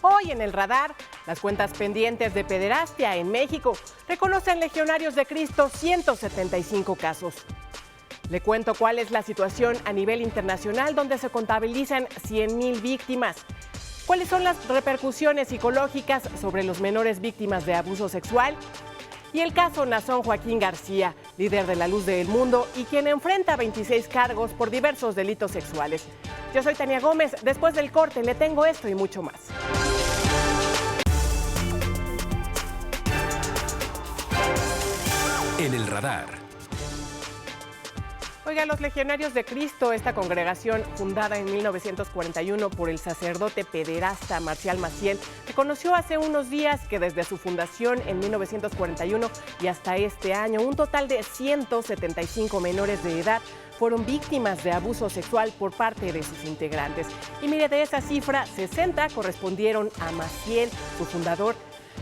Hoy en el radar, las cuentas pendientes de pederastia en México reconocen Legionarios de Cristo 175 casos. Le cuento cuál es la situación a nivel internacional, donde se contabilizan 100,000 víctimas. ¿Cuáles son las repercusiones psicológicas sobre los menores víctimas de abuso sexual? Y el caso Nazón Joaquín García, líder de La Luz del Mundo y quien enfrenta 26 cargos por diversos delitos sexuales. Yo soy Tania Gómez. Después del corte le tengo esto y mucho más. En el radar. Oiga, los Legionarios de Cristo, esta congregación fundada en 1941 por el sacerdote pederasta Marcial Maciel, reconoció hace unos días que desde su fundación en 1941 y hasta este año, un total de 175 menores de edad fueron víctimas de abuso sexual por parte de sus integrantes. Y mire, de esa cifra, 60 correspondieron a Maciel, su fundador.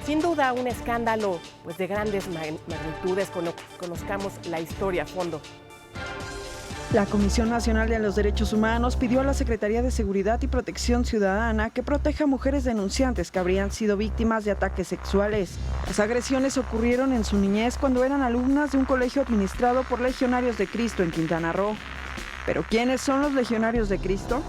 Sin duda, un escándalo de grandes magnitudes. Conozcamos la historia a fondo. La Comisión Nacional de los Derechos Humanos pidió a la Secretaría de Seguridad y Protección Ciudadana que proteja a mujeres denunciantes que habrían sido víctimas de ataques sexuales. Las agresiones ocurrieron en su niñez cuando eran alumnas de un colegio administrado por Legionarios de Cristo en Quintana Roo. ¿Pero quiénes son los Legionarios de Cristo?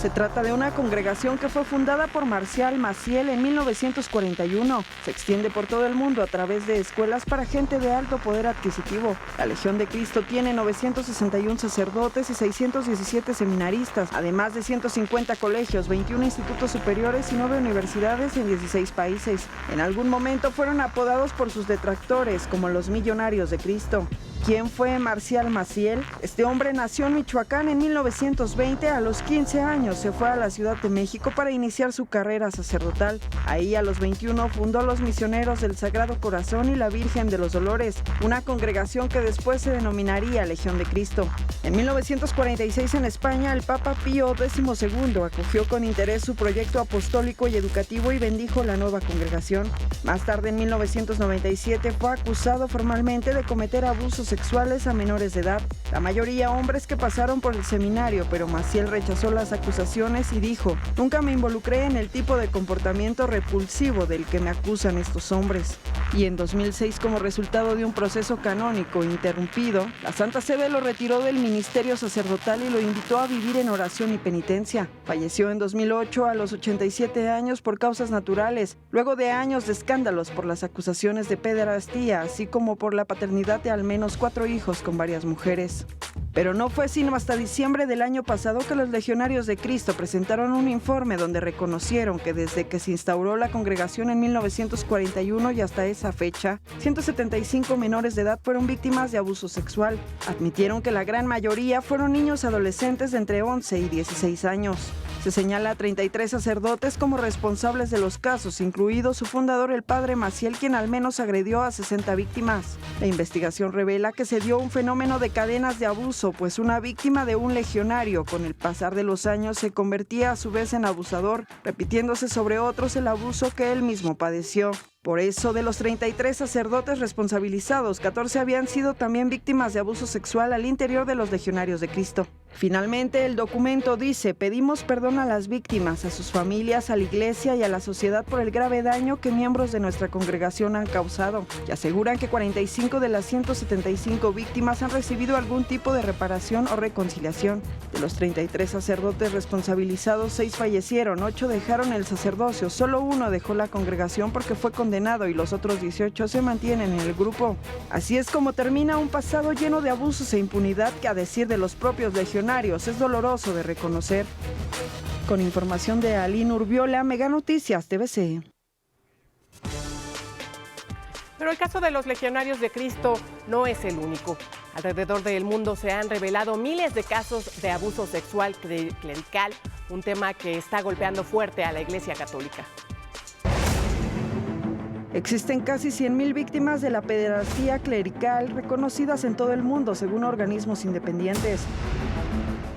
Se trata de una congregación que fue fundada por Marcial Maciel en 1941. Se extiende por todo el mundo a través de escuelas para gente de alto poder adquisitivo. La Legión de Cristo tiene 961 sacerdotes y 617 seminaristas, además de 150 colegios, 21 institutos superiores y 9 universidades en 16 países. En algún momento fueron apodados por sus detractores como los Millonarios de Cristo. ¿Quién fue Marcial Maciel? Este hombre nació en Michoacán en 1920. A los 15 años se fue a la Ciudad de México para iniciar su carrera sacerdotal. Ahí, a los 21, fundó los Misioneros del Sagrado Corazón y la Virgen de los Dolores, una congregación que después se denominaría Legión de Cristo. En 1946, en España, el Papa Pío XII acogió con interés su proyecto apostólico y educativo y bendijo la nueva congregación. Más tarde, en 1997, fue acusado formalmente de cometer abusos sexuales a menores de edad, la mayoría hombres que pasaron por el seminario, pero Maciel rechazó las acusaciones y dijo: "Nunca me involucré en el tipo de comportamiento repulsivo del que me acusan estos hombres". Y en 2006, como resultado de un proceso canónico interrumpido, la Santa Sede lo retiró del ministerio sacerdotal y lo invitó a vivir en oración y penitencia. Falleció en 2008 a los 87 años por causas naturales, luego de años de escándalos por las acusaciones de pederastía, así como por la paternidad de al menos 4 hijos con varias mujeres. Pero no fue sino hasta diciembre del año pasado que los Legionarios de Cristo presentaron un informe donde reconocieron que desde que se instauró la congregación en 1941 y hasta esa fecha, 175 menores de edad fueron víctimas de abuso sexual. Admitieron que la gran mayoría fueron niños adolescentes de entre 11 y 16 años. Se señala a 33 sacerdotes como responsables de los casos, incluido su fundador, el padre Maciel, quien al menos agredió a 60 víctimas. La investigación revela que se dio un fenómeno de cadenas de abuso, pues una víctima de un legionario, con el pasar de los años, se convertía a su vez en abusador, repitiéndose sobre otros el abuso que él mismo padeció. Por eso, de los 33 sacerdotes responsabilizados, 14 habían sido también víctimas de abuso sexual al interior de los Legionarios de Cristo. Finalmente, el documento dice: pedimos perdón a las víctimas, a sus familias, a la Iglesia y a la sociedad por el grave daño que miembros de nuestra congregación han causado. Y aseguran que 45 de las 175 víctimas han recibido algún tipo de reparación o reconciliación. De los 33 sacerdotes responsabilizados, 6 fallecieron, 8 dejaron el sacerdocio, solo uno dejó la congregación porque fue condenado y los otros 18 se mantienen en el grupo. Así es como termina un pasado lleno de abusos e impunidad que, a decir de los propios legionarios, es doloroso de reconocer. Con información de Aline Urbiola, Mega Noticias, TVC. Pero el caso de los Legionarios de Cristo no es el único. Alrededor del mundo se han revelado miles de casos de abuso sexual clerical, un tema que está golpeando fuerte a la Iglesia Católica. Existen casi 100,000 víctimas de la pederastía clerical reconocidas en todo el mundo, según organismos independientes.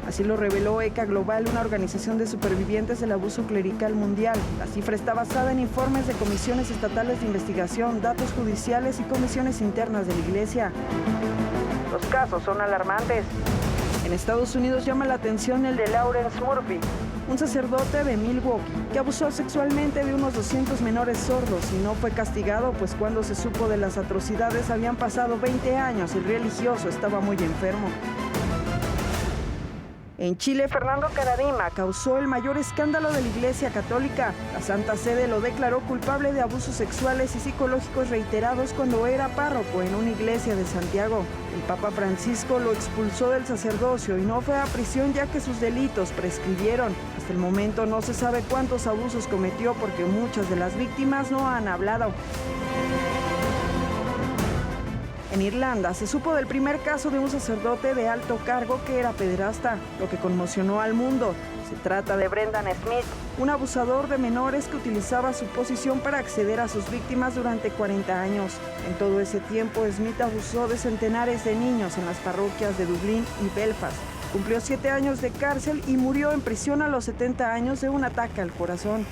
Así lo reveló ECA Global, una organización de supervivientes del abuso clerical mundial. La cifra está basada en informes de comisiones estatales de investigación, datos judiciales y comisiones internas de la Iglesia. Los casos son alarmantes. En Estados Unidos llama la atención el de Lawrence Murphy, un sacerdote de Milwaukee, que abusó sexualmente de unos 200 menores sordos y no fue castigado, pues cuando se supo de las atrocidades habían pasado 20 años y el religioso estaba muy enfermo. En Chile, Fernando Karadima causó el mayor escándalo de la Iglesia Católica. La Santa Sede lo declaró culpable de abusos sexuales y psicológicos reiterados cuando era párroco en una iglesia de Santiago. El Papa Francisco lo expulsó del sacerdocio y no fue a prisión ya que sus delitos prescribieron. Hasta el momento no se sabe cuántos abusos cometió porque muchas de las víctimas no han hablado. En Irlanda se supo del primer caso de un sacerdote de alto cargo que era pederasta, lo que conmocionó al mundo. Se trata de Brendan Smith, un abusador de menores que utilizaba su posición para acceder a sus víctimas durante 40 años. En todo ese tiempo, Smith abusó de centenares de niños en las parroquias de Dublín y Belfast. Cumplió 7 años de cárcel y murió en prisión a los 70 años de un ataque al corazón.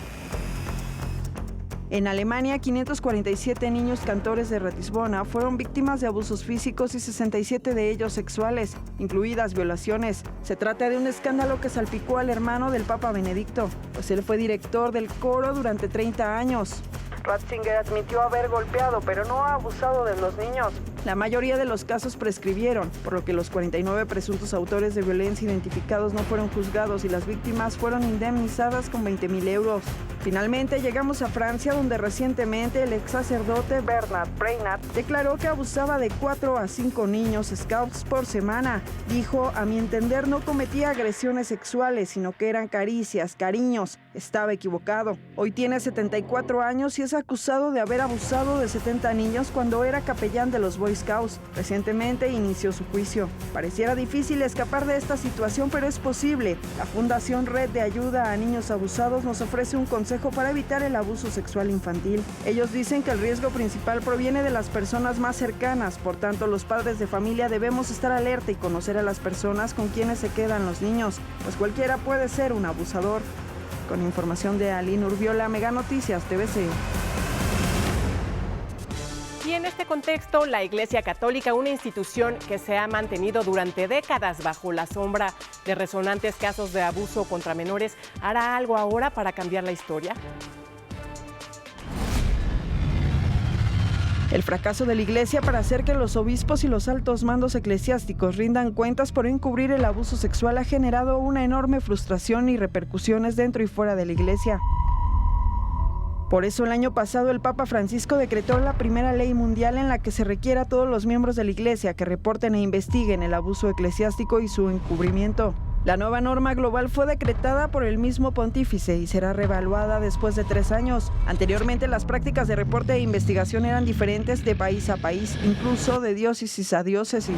En Alemania, 547 niños cantores de Ratisbona fueron víctimas de abusos físicos y 67 de ellos sexuales, incluidas violaciones. Se trata de un escándalo que salpicó al hermano del Papa Benedicto, pues él fue director del coro durante 30 años. Ratzinger admitió haber golpeado, pero no ha abusado de los niños. La mayoría de los casos prescribieron, por lo que los 49 presuntos autores de violencia identificados no fueron juzgados y las víctimas fueron indemnizadas con 20.000 euros. Finalmente llegamos a Francia, donde recientemente el ex sacerdote Bernard Brainard declaró que abusaba de 4 a 5 niños scouts por semana. Dijo, a mi entender no cometía agresiones sexuales, sino que eran caricias, cariños. Estaba equivocado. Hoy tiene 74 años y es acusado de haber abusado de 70 niños cuando era capellán de los Boy Scouts. Recientemente inició su juicio. Pareciera difícil escapar de esta situación, pero es posible. La Fundación Red de Ayuda a Niños Abusados nos ofrece un consejo para evitar el abuso sexual infantil. Ellos dicen que el riesgo principal proviene de las personas más cercanas, por tanto los padres de familia debemos estar alerta y conocer a las personas con quienes se quedan los niños, pues cualquiera puede ser un abusador. Con información de Aline Urbiola, Mega Noticias, TVC. Y en este contexto, la Iglesia Católica, una institución que se ha mantenido durante décadas bajo la sombra de resonantes casos de abuso contra menores, ¿hará algo ahora para cambiar la historia? El fracaso de la Iglesia para hacer que los obispos y los altos mandos eclesiásticos rindan cuentas por encubrir el abuso sexual ha generado una enorme frustración y repercusiones dentro y fuera de la Iglesia. Por eso el año pasado el Papa Francisco decretó la primera ley mundial en la que se requiere a todos los miembros de la Iglesia que reporten e investiguen el abuso eclesiástico y su encubrimiento. La nueva norma global fue decretada por el mismo pontífice y será reevaluada después de 3 años. Anteriormente, las prácticas de reporte e investigación eran diferentes de país a país, incluso de diócesis a diócesis.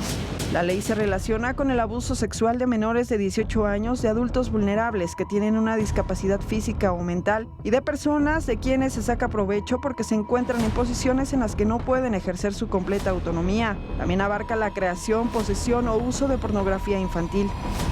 La ley se relaciona con el abuso sexual de menores de 18 años, de adultos vulnerables que tienen una discapacidad física o mental y de personas de quienes se saca provecho porque se encuentran en posiciones en las que no pueden ejercer su completa autonomía. También abarca la creación, posesión o uso de pornografía infantil.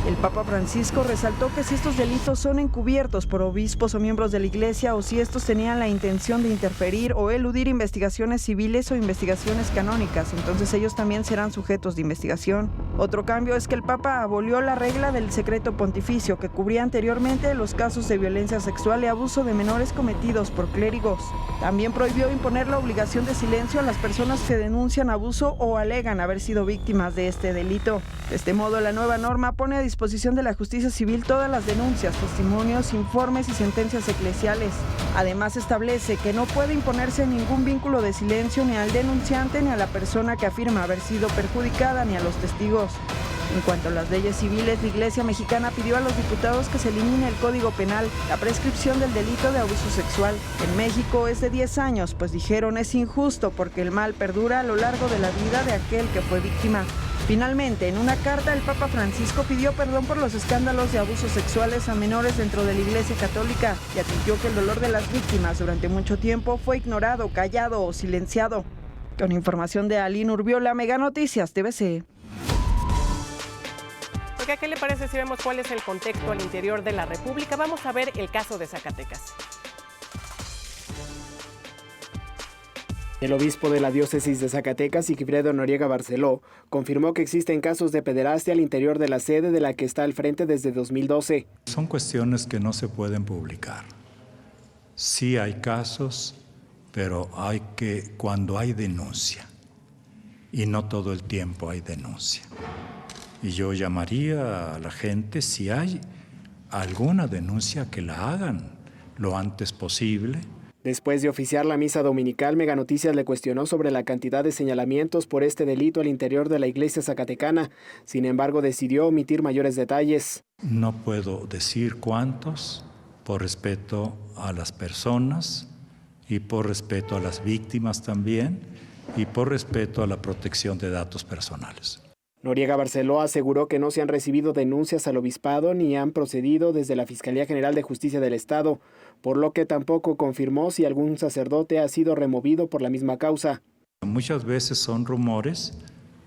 El Papa Francisco resaltó que si estos delitos son encubiertos por obispos o miembros de la Iglesia o si estos tenían la intención de interferir o eludir investigaciones civiles o investigaciones canónicas, entonces ellos también serán sujetos de investigación. Otro cambio es que el Papa abolió la regla del secreto pontificio que cubría anteriormente los casos de violencia sexual y abuso de menores cometidos por clérigos. También prohibió imponer la obligación de silencio a las personas que denuncian abuso o alegan haber sido víctimas de este delito. De este modo, la nueva norma pone a disposición de la justicia civil todas las denuncias, testimonios, informes y sentencias eclesiales. Además, establece que no puede imponerse ningún vínculo de silencio ni al denunciante ni a la persona que afirma haber sido perjudicada ni a los testigos. En cuanto a las leyes civiles, la Iglesia mexicana pidió a los diputados que se elimine el Código Penal, la prescripción del delito de abuso sexual. En México es de 10 años, pues dijeron es injusto porque el mal perdura a lo largo de la vida de aquel que fue víctima. Finalmente, en una carta, el Papa Francisco pidió perdón por los escándalos de abusos sexuales a menores dentro de la Iglesia Católica y admitió que el dolor de las víctimas durante mucho tiempo fue ignorado, callado o silenciado. Con información de Aline Urbiola, Mega Noticias, TVC. Oiga, ¿qué le parece si vemos cuál es el contexto al interior de la República? Vamos a ver el caso de Zacatecas. El obispo de la diócesis de Zacatecas, Sigfredo Noriega Barceló, confirmó que existen casos de pederastia al interior de la sede de la que está al frente desde 2012. Son cuestiones que no se pueden publicar. Sí hay casos, pero cuando hay denuncia, y no todo el tiempo hay denuncia. Y yo llamaría a la gente, si hay alguna denuncia, que la hagan lo antes posible. Después de oficiar la misa dominical, Mega Noticias le cuestionó sobre la cantidad de señalamientos por este delito al interior de la iglesia zacatecana. Sin embargo, decidió omitir mayores detalles. No puedo decir cuántos, por respeto a las personas y por respeto a las víctimas también y por respeto a la protección de datos personales. Noriega Barceló aseguró que no se han recibido denuncias al obispado ni han procedido desde la Fiscalía General de Justicia del Estado, por lo que tampoco confirmó si algún sacerdote ha sido removido por la misma causa. Muchas veces son rumores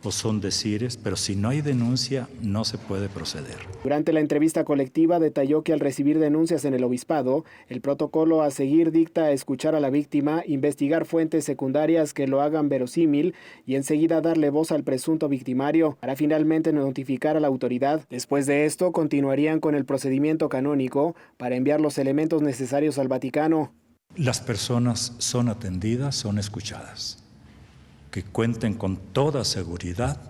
o son decires, pero si no hay denuncia no se puede proceder. Durante la entrevista colectiva detalló que al recibir denuncias en el obispado, el protocolo a seguir dicta escuchar a la víctima, investigar fuentes secundarias que lo hagan verosímil y enseguida darle voz al presunto victimario para finalmente notificar a la autoridad. Después de esto, continuarían con el procedimiento canónico para enviar los elementos necesarios al Vaticano. Las personas son atendidas, son escuchadas. Que cuenten con toda seguridad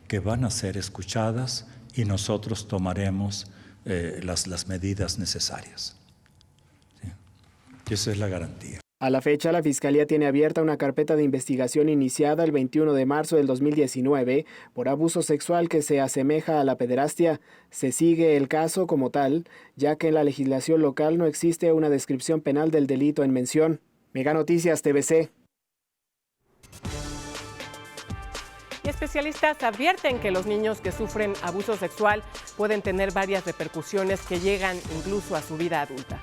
que van a ser escuchadas y nosotros tomaremos las medidas necesarias. ¿Sí? Y esa es la garantía. A la fecha, la Fiscalía tiene abierta una carpeta de investigación iniciada el 21 de marzo del 2019 por abuso sexual que se asemeja a la pederastia. Se sigue el caso como tal, ya que en la legislación local no existe una descripción penal del delito en mención. Mega Noticias TVC. Y especialistas advierten que los niños que sufren abuso sexual pueden tener varias repercusiones que llegan incluso a su vida adulta.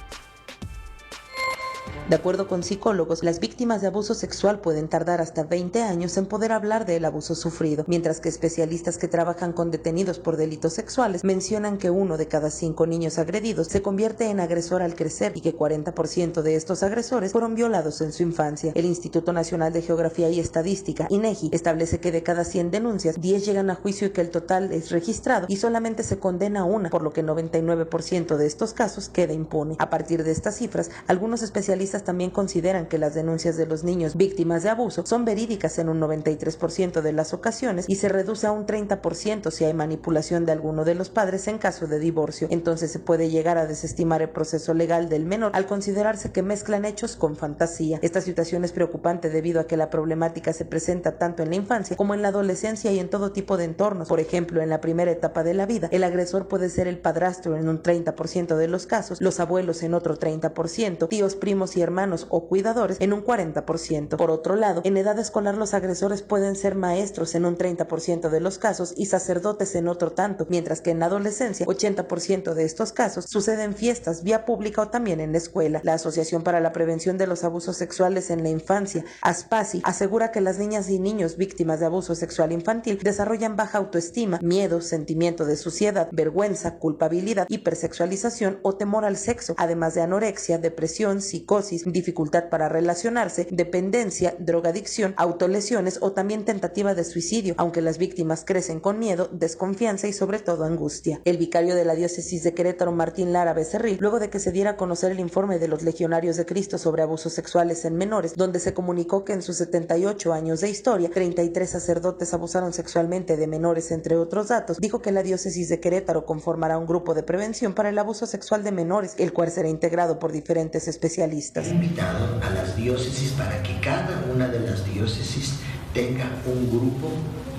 De acuerdo con psicólogos, las víctimas de abuso sexual pueden tardar hasta 20 años en poder hablar del abuso sufrido, mientras que especialistas que trabajan con detenidos por delitos sexuales mencionan que 1 de cada 5 niños agredidos se convierte en agresor al crecer y que 40% de estos agresores fueron violados en su infancia. El Instituto Nacional de Geografía y Estadística, INEGI, establece que de cada 100 denuncias, 10 llegan a juicio y que el total es registrado y solamente se condena una, por lo que 99% de estos casos queda impune. A partir de estas cifras, algunos especialistas también consideran que las denuncias de los niños víctimas de abuso son verídicas en un 93% de las ocasiones y se reduce a un 30% si hay manipulación de alguno de los padres en caso de divorcio. Entonces se puede llegar a desestimar el proceso legal del menor al considerarse que mezclan hechos con fantasía. Esta situación es preocupante debido a que la problemática se presenta tanto en la infancia como en la adolescencia y en todo tipo de entornos. Por ejemplo, en la primera etapa de la vida, el agresor puede ser el padrastro en un 30% de los casos, los abuelos en otro 30%, tíos, primos y hermanos o cuidadores en un 40%. Por otro lado, en edad escolar los agresores pueden ser maestros en un 30% de los casos y sacerdotes en otro tanto, mientras que en la adolescencia 80% de estos casos suceden en fiestas, vía pública o también en la escuela. La Asociación para la Prevención de los Abusos Sexuales en la Infancia, ASPASI, asegura que las niñas y niños víctimas de abuso sexual infantil desarrollan baja autoestima, miedo, sentimiento de suciedad, vergüenza, culpabilidad, hipersexualización o temor al sexo, además de anorexia, depresión, psicosis, dificultad para relacionarse, dependencia, drogadicción, autolesiones o también tentativa de suicidio, aunque las víctimas crecen con miedo, desconfianza y sobre todo angustia. El vicario de la diócesis de Querétaro, Martín Lara Becerril, luego de que se diera a conocer el informe de los Legionarios de Cristo sobre abusos sexuales en menores, donde se comunicó que en sus 78 años de historia, 33 sacerdotes abusaron sexualmente de menores, entre otros datos, dijo que la diócesis de Querétaro conformará un grupo de prevención para el abuso sexual de menores, el cual será integrado por diferentes especialistas. Invitado a las diócesis para que cada una de las diócesis tenga un grupo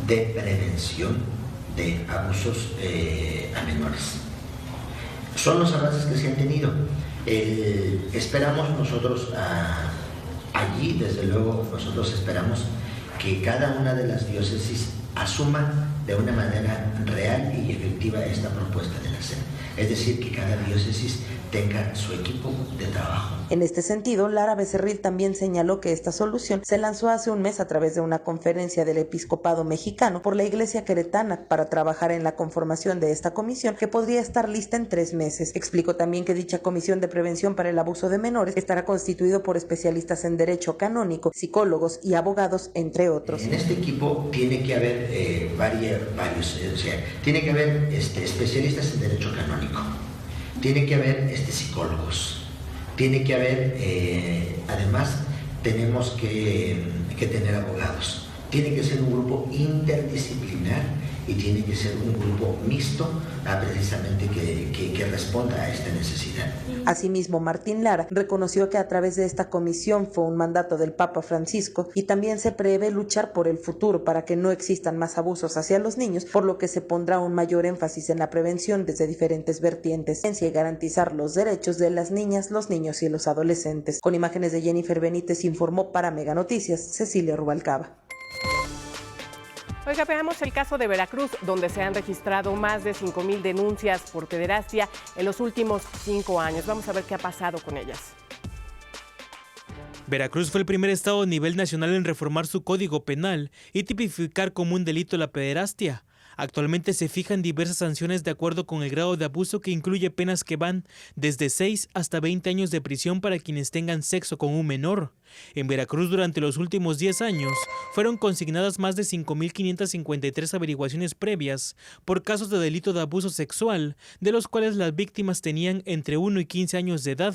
de prevención de abusos a menores. Son los avances que se han tenido. Esperamos nosotros allí, desde luego, nosotros esperamos que cada una de las diócesis asuma de una manera real y efectiva esta propuesta de la SED. Es decir, que cada diócesis tenga su equipo de trabajo En este sentido, Lara Becerril también señaló que esta solución se lanzó hace un mes a través de una conferencia del Episcopado Mexicano por la Iglesia Queretana para trabajar en la conformación de esta comisión, que podría estar lista en 3 meses. Explicó también que dicha comisión de prevención para el abuso de menores estará constituido por especialistas en derecho canónico, psicólogos y abogados, entre otros. En este equipo tiene que haber tiene que haber especialistas en derecho canónico, tiene que haber psicólogos, tiene que haber, además, tenemos que tener abogados. Tiene que ser un grupo interdisciplinar y tiene que ser un grupo mixto, precisamente que responda a esta necesidad. Asimismo, Martín Lara reconoció que a través de esta comisión fue un mandato del Papa Francisco y también se prevé luchar por el futuro para que no existan más abusos hacia los niños, por lo que se pondrá un mayor énfasis en la prevención desde diferentes vertientes y garantizar los derechos de las niñas, los niños y los adolescentes. Con imágenes de Jennifer Benítez, informó para Mega Noticias Cecilia Rubalcaba. Oiga, veamos el caso de Veracruz, donde se han registrado más de 5,000 denuncias por pederastia en los últimos 5 años. Vamos a ver qué ha pasado con ellas. Veracruz fue el primer estado a nivel nacional en reformar su código penal y tipificar como un delito la pederastia. Actualmente se fijan diversas sanciones de acuerdo con el grado de abuso, que incluye penas que van desde 6 hasta 20 años de prisión para quienes tengan sexo con un menor. En Veracruz, durante los últimos 10 años, fueron consignadas más de 5,553 averiguaciones previas por casos de delito de abuso sexual, de los cuales las víctimas tenían entre 1 y 15 años de edad.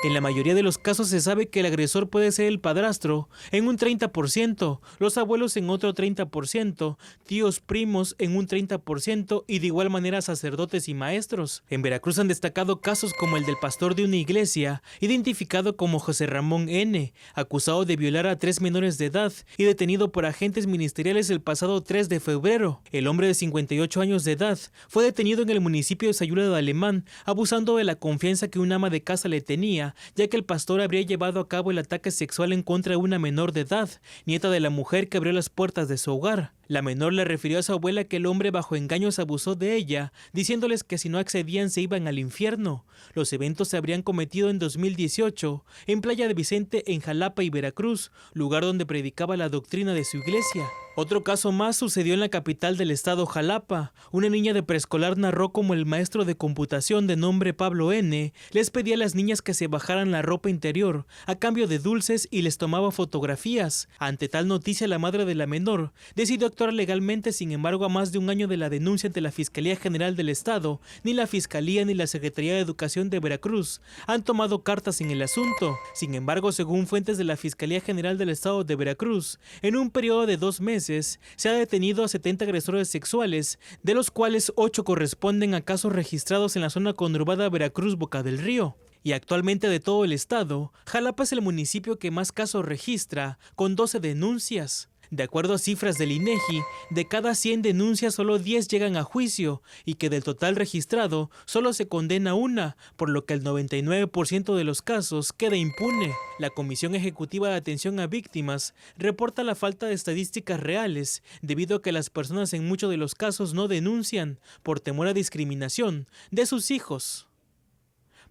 En la mayoría de los casos se sabe que el agresor puede ser el padrastro en un 30%, los abuelos en otro 30%, tíos primos en un 30% y de igual manera sacerdotes y maestros. En Veracruz han destacado casos como el del pastor de una iglesia, identificado como José Ramón N., acusado de violar a 3 menores de edad y detenido por agentes ministeriales el pasado 3 de febrero. El hombre de 58 años de edad fue detenido en el municipio de Sayula de Alemán, abusando de la confianza que un ama de casa le tenía, ya que el pastor habría llevado a cabo el ataque sexual en contra de una menor de edad, nieta de la mujer que abrió las puertas de su hogar. La menor le refirió a su abuela que el hombre bajo engaños abusó de ella, diciéndoles que si no accedían se iban al infierno. Los eventos se habrían cometido en 2018 en Playa de Vicente, en Jalapa y Veracruz, lugar donde predicaba la doctrina de su iglesia. Otro caso más sucedió en la capital del estado, Jalapa. Una niña de preescolar narró cómo el maestro de computación de nombre Pablo N. les pedía a las niñas que se bajaran la ropa interior a cambio de dulces y les tomaba fotografías. Ante tal noticia, la madre de la menor decidió actuar legalmente. Sin embargo, a más de un año de la denuncia ante la Fiscalía General del Estado, ni la Fiscalía ni la Secretaría de Educación de Veracruz han tomado cartas en el asunto. Sin embargo, según fuentes de la Fiscalía General del Estado de Veracruz, en un periodo de 2 meses se ha detenido a 70 agresores sexuales, de los cuales 8 corresponden a casos registrados en la zona conurbada Veracruz-Boca del Río. Y actualmente, de todo el estado, Jalapa es el municipio que más casos registra, con 12 denuncias. De acuerdo a cifras del INEGI, de cada 100 denuncias solo 10 llegan a juicio y que del total registrado solo se condena una, por lo que el 99% de los casos queda impune. La Comisión Ejecutiva de Atención a Víctimas reporta la falta de estadísticas reales debido a que las personas en muchos de los casos no denuncian por temor a discriminación de sus hijos.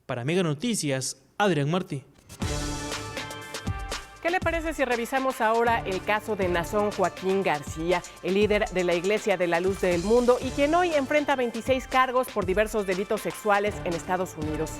Para Mega Noticias, Adrián Martí. ¿Qué le parece si revisamos ahora el caso de Nazón Joaquín García, el líder de la Iglesia de la Luz del Mundo y quien hoy enfrenta 26 cargos por diversos delitos sexuales en Estados Unidos?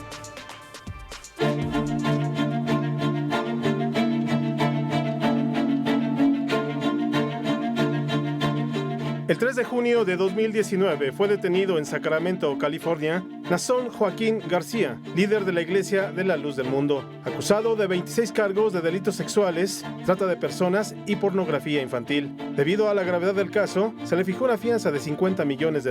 El 3 de junio de 2019 fue detenido en Sacramento, California, Nazón Joaquín García, líder de la Iglesia de la Luz del Mundo, acusado de 26 cargos de delitos sexuales, trata de personas y pornografía infantil. Debido a la gravedad del caso, se le fijó una fianza de $50 millones.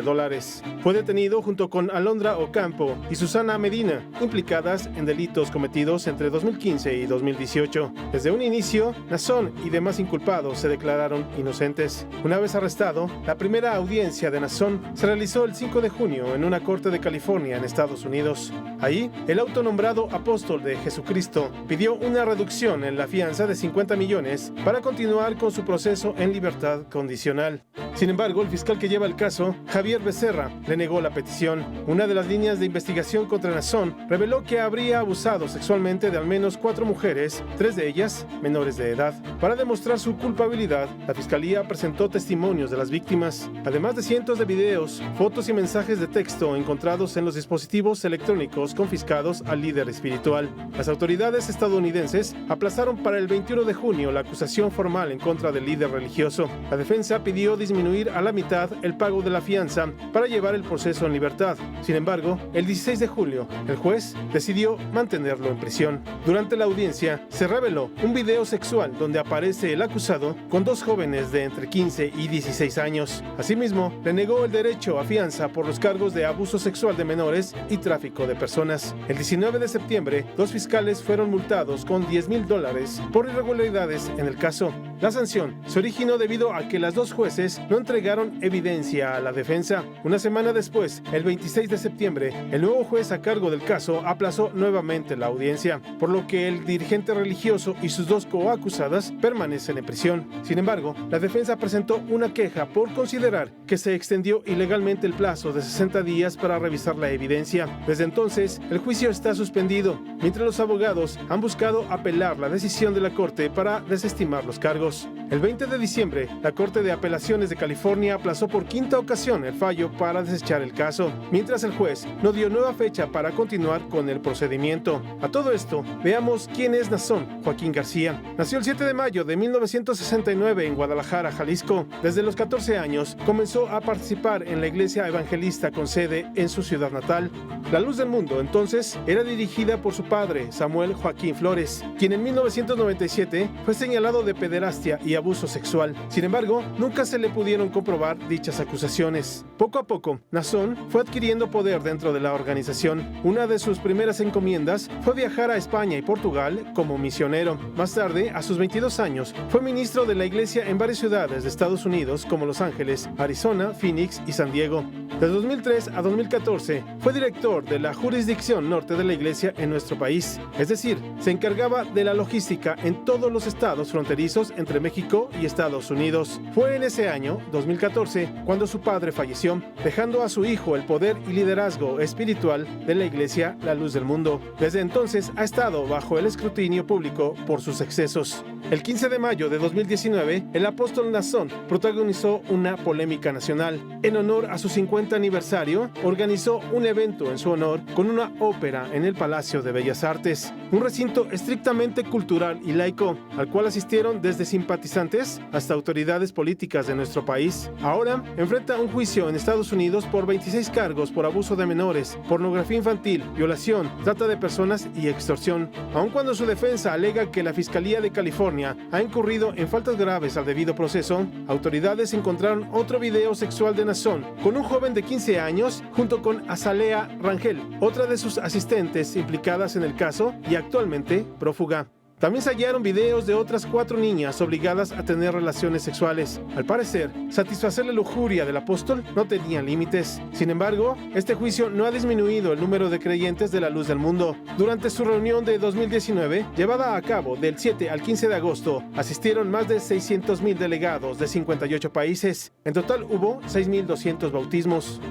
Fue detenido junto con Alondra Ocampo y Susana Medina, implicadas en delitos cometidos entre 2015 y 2018. Desde un inicio, Nazón y demás inculpados se declararon inocentes. Una vez arrestado, la primera audiencia de Nazón se realizó el 5 de junio en una corte de California, en Estados Unidos. Ahí, el autonombrado apóstol de Jesucristo pidió una reducción en la fianza de $50 millones para continuar con su proceso en libertad condicional. Sin embargo, el fiscal que lleva el caso, Javier Becerra, le negó la petición. Una de las líneas de investigación contra Nazón reveló que habría abusado sexualmente de al menos 4 mujeres, 3 de ellas menores de edad. Para demostrar su culpabilidad, la fiscalía presentó testimonios de las víctimas, además de cientos de videos, fotos y mensajes de texto encontrados en los dispositivos electrónicos confiscados al líder espiritual. Las autoridades estadounidenses aplazaron para el 21 de junio la acusación formal en contra del líder religioso. La defensa pidió disminuir a la mitad el pago de la fianza para llevar el proceso en libertad. Sin embargo, el 16 de julio, el juez decidió mantenerlo en prisión. Durante la audiencia, se reveló un video sexual donde aparece el acusado con 2 jóvenes de entre 15 y 16 años. Asimismo, le negó el derecho a fianza por los cargos de abuso sexual de menores y tráfico de personas. El 19 de septiembre, 2 fiscales fueron multados con $10,000 por irregularidades en el caso. La sanción se originó debido a que las 2 jueces no entregaron evidencia a la defensa. Una semana después, el 26 de septiembre, el nuevo juez a cargo del caso aplazó nuevamente la audiencia, por lo que el dirigente religioso y sus 2 coacusadas permanecen en prisión. Sin embargo, la defensa presentó una queja por considerar que se extendió ilegalmente el plazo de 60 días para revisar la evidencia. Desde entonces, el juicio está suspendido, mientras los abogados han buscado apelar la decisión de la Corte para desestimar los cargos. El 20 de diciembre, la Corte de Apelaciones de California aplazó por 5ª ocasión el fallo para desechar el caso, mientras el juez no dio nueva fecha para continuar con el procedimiento. A todo esto, veamos quién es Nazón Joaquín García. Nació el 7 de mayo de 1969 en Guadalajara, Jalisco. Desde los 14 años, comenzó a participar en la iglesia evangelista con sede en su ciudad natal. La Luz del Mundo, entonces, era dirigida por su padre, Samuel Joaquín Flores, quien en 1997 fue señalado de pederastia y abuso sexual. Sin embargo, nunca se le pudieron comprobar dichas acusaciones. Poco a poco, Nazón fue adquiriendo poder dentro de la organización. Una de sus primeras encomiendas fue viajar a España y Portugal como misionero. Más tarde, a sus 22 años, fue ministro de la iglesia en varias ciudades de Estados Unidos como Los Ángeles, Arizona, Phoenix y San Diego. De 2003 a 2014, fue director de la jurisdicción norte de la iglesia en nuestro país. Es decir, se encargaba de la logística en todos los estados fronterizos entre México y Estados Unidos. Fue en ese año, 2014, cuando su padre falleció, dejando a su hijo el poder y liderazgo espiritual de la iglesia La Luz del Mundo. Desde entonces ha estado bajo el escrutinio público por sus excesos. El 15 de mayo de 2019, el apóstol Nazón protagonizó una polémica nacional. En honor a su 50 aniversario, organizó un evento en su honor con una ópera en el Palacio de Bellas Artes, un recinto estrictamente cultural y laico, al cual asistieron desde simpatizantes hasta autoridades políticas de nuestro país. Ahora enfrenta un juicio en Estados Unidos por 26 cargos por abuso de menores, pornografía infantil, violación, trata de personas y extorsión. Aun cuando su defensa alega que la Fiscalía de California ha incurrido en faltas graves al debido proceso, autoridades encontraron otro video sexual de Nazón con un joven de 15 años junto con Azalea Rangel, otra de sus asistentes implicadas en el caso y actualmente prófuga. También se hallaron videos de otras 4 niñas obligadas a tener relaciones sexuales. Al parecer, satisfacer la lujuria del apóstol no tenía límites. Sin embargo, este juicio no ha disminuido el número de creyentes de la Luz del Mundo. Durante su reunión de 2019, llevada a cabo del 7 al 15 de agosto, asistieron más de 600,000 delegados de 58 países. En total hubo 6,200 bautismos.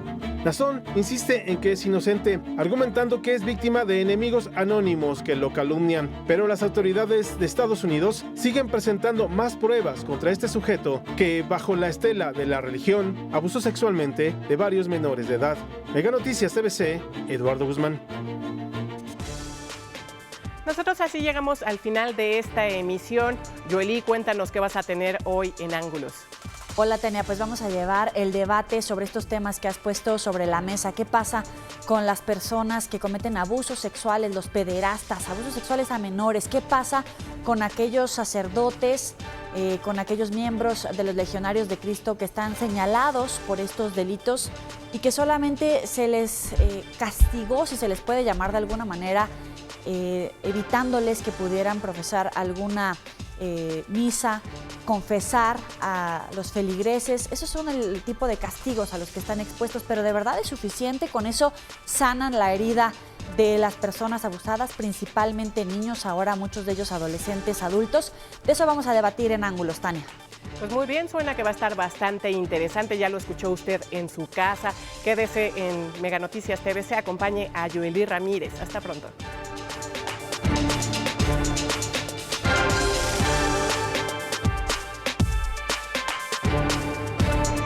Nazón insiste en que es inocente, argumentando que es víctima de enemigos anónimos que lo calumnian, pero las autoridades de Estados Unidos siguen presentando más pruebas contra este sujeto que, bajo la estela de la religión, abusó sexualmente de varios menores de edad. Mega Noticias TVC, Eduardo Guzmán. Nosotros así llegamos al final de esta emisión. Joely, cuéntanos qué vas a tener hoy en Ángulos. Hola, Tania, pues vamos a llevar el debate sobre estos temas que has puesto sobre la mesa. ¿Qué pasa con las personas que cometen abusos sexuales, los pederastas, abusos sexuales a menores? ¿Qué pasa con aquellos sacerdotes, con aquellos miembros de los legionarios de Cristo que están señalados por estos delitos y que solamente se les castigó, si se les puede llamar de alguna manera, evitándoles que pudieran profesar alguna misa, confesar a los feligreses? Esos son el tipo de castigos a los que están expuestos, pero ¿de verdad es suficiente? ¿Con eso sanan la herida de las personas abusadas, principalmente niños, ahora muchos de ellos adolescentes, adultos? De eso vamos a debatir en Ángulos, Tania. Pues muy bien, suena que va a estar bastante interesante, ya lo escuchó usted en su casa. Quédese en Mega Noticias TVC, acompañe a Yoeli Ramírez. Hasta pronto.